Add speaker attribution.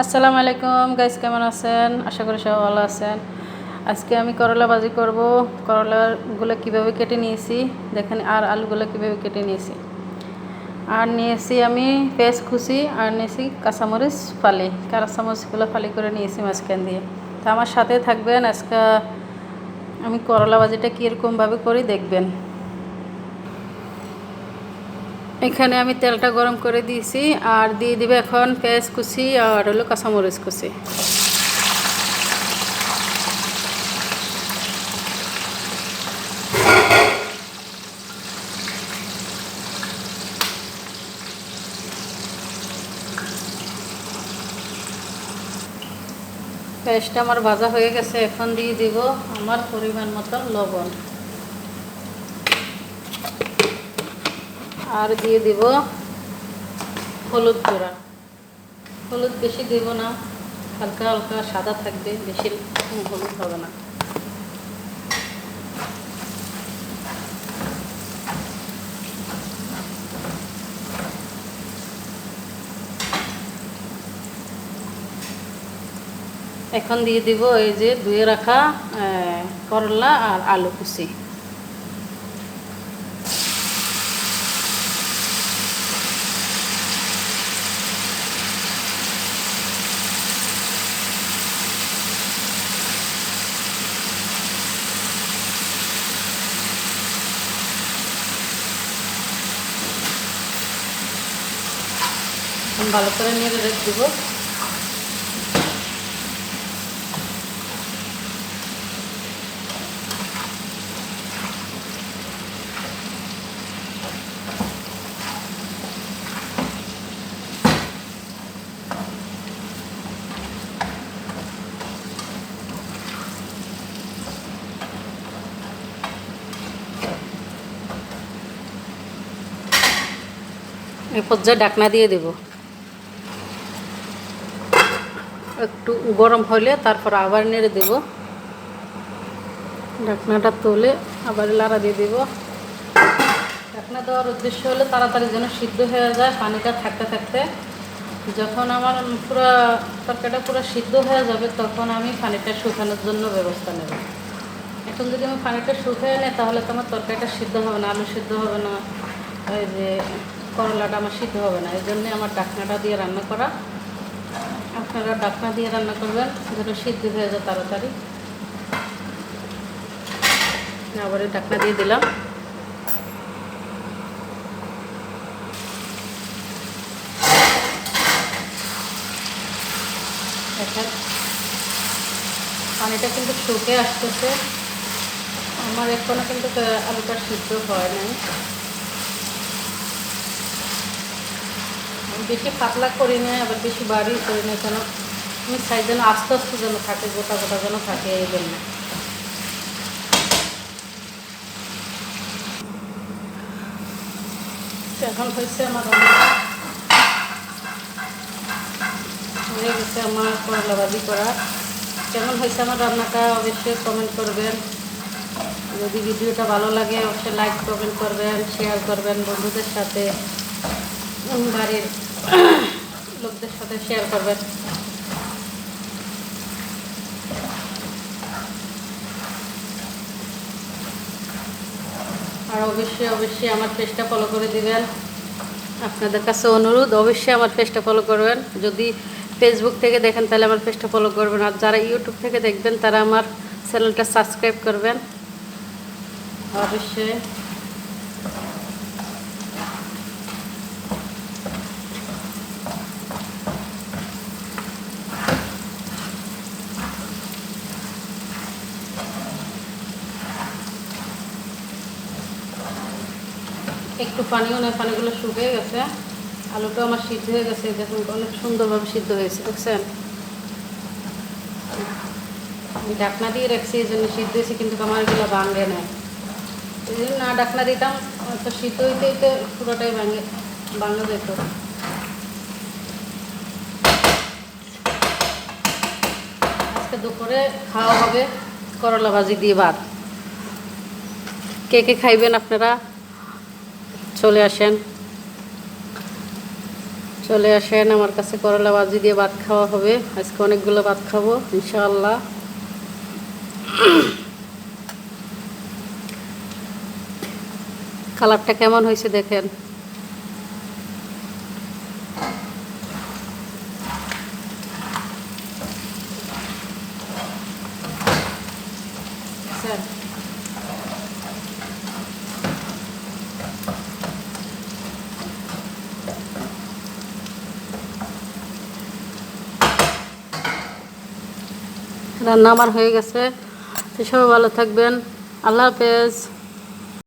Speaker 1: আসসালামু আলাইকুম গাইস, কেমন আছেন? আশা করি সবাই ভালো আছেন। আজকে আমি করলা ভাজি করব। করলাগুলো কিভাবে কেটে নিয়েছি দেখেন, আর আলুগুলো কিভাবে কেটে নিয়েছি। আর নিয়েছি আমি পেঁয়াজ কুচি, আর নিয়েছি কাঁচামরিচ ফালি। কাঁচামরিচগুলো ফালি করে নিয়েছি মাঝখান দিয়ে। তো আমার সাথে থাকবেন, আজকে আমি করলা ভাজিটা কীরকমভাবে করি দেখবেন। এখানে আমি তেলটা গরম করে দিয়েছি, আর দিয়ে দিবে এখন পেঁয়াজ কুচি আর হলো কাঁচামরিচ কুচি। পেঁয়াজটা আমার ভাজা হয়ে গেছে, এখন দিয়ে দিব আমার পরিমাণ মতো লবণ, আর দিয়ে দিব হলুদ গুঁড়া। হলুদ বেশি দেব না, হালকা হালকা সাদা থাকবে, বেশি হলুদ হবে না। এখন দিয়ে দিব এই যে ধুয়ে রাখা করলা আর আলু কুচি। ভালো করে নেড়ে রেখে দেবো। এই পর্যায়ে ঢাকনা দিয়ে দেব। একটু গরম হলে তারপর আবার নেড়ে দেব। ঢাকনাটা তুলে আবার লাড়া দিয়ে দেব। ঢাকনা দেওয়ার উদ্দেশ্য হলো তাড়াতাড়ি যেন সিদ্ধ হয়ে যায় পানিটা থাকতে থাকতে। যখন আমার পুরো তরকারিটা পুরো সিদ্ধ হয়ে যাবে তখন আমি পানিটা শুকানোর জন্য ব্যবস্থা নেব। এখন যদি আমি পানিটা শুকিয়ে নিই তাহলে তো আমার তরকারিটা সিদ্ধ হবে না, আলু সিদ্ধ হবে না, ওই যে করলাটা আমার সিদ্ধ হবে না। এই জন্যে আমার ঢাকনাটা দিয়ে রান্না করা। আপনারা ঢাকনা দিয়ে রান্না করবেন যেন সিদ্ধ হয়ে যায় তাড়াতাড়ি। আবার ঢাকনা দিয়ে দিলাম। এখন পানিটা কিন্তু শুকিয়ে আসতেছে। আমার এখনও কিন্তু আলুটা সিদ্ধ হয় নাই। আমি বেশি পাতলা করি না, আবার বেশি বাড়ি করি না, কেন আমি চাই যেন আস্তে আস্তে যেন থাকে, গোটা গোটা যেন থাকে, এই জন্য। এখন হয়েছে আমার হয়ে গেছে আমার করলা ভাজি করা। কেমন হয়েছে আমার রান্নাটা অবশ্যই কমেন্ট করবেন। যদি ভিডিওটা ভালো লাগে অবশ্যই লাইক কমেন্ট করবেন, শেয়ার করবেন বন্ধুদের সাথে, বাড়ির লোকদের সাথে শেয়ার করবেন। আর অবশ্যই আমার পেজটা ফলো করে দিবেন। আপনাদের কাছে অনুরোধ, অবশ্যই আমার পেজটা ফলো করবেন। যদি ফেসবুক থেকে দেখেন তাহলে আমার পেজটা ফলো করবেন, আর যারা ইউটিউব থেকে দেখবেন তারা আমার চ্যানেলটা সাবস্ক্রাইব করবেন অবশ্যই। একটু পানিও নেই, পানিগুলো শুকিয়ে গেছে। আলুটাও আমার সিদ্ধ হয়ে গেছে, দেখুন অনেক সুন্দরভাবে সিদ্ধ হয়েছে, দেখছেন। আমি ঢাকনা দিয়ে রাখছি এই জন্য সিদ্ধ হয়েছে, কিন্তু আমার এগুলো ভাঙে নেয়। এই জন্য না ঢাকনা দিতাম তো সিদ্ধ হইতে হইতে পুরোটাই ভাঙে যেত। আজকে দুপুরে খাওয়া হবে করলা ভাজি দিয়ে ভাত। কে কে খাইবেন আপনারা চলে আসেন। চলে আসেন আমার কাছে, করলা ভাজি দিয়ে ভাত খাওয়া হবে। আজকে অনেকগুলো ভাত খাবো ইনশাআল্লাহ। কালারটা কেমন হয়েছে দেখেন। রান্না আমার হয়ে গেছে। সবাই ভালো থাকবেন। আল্লাহ হাফেজ।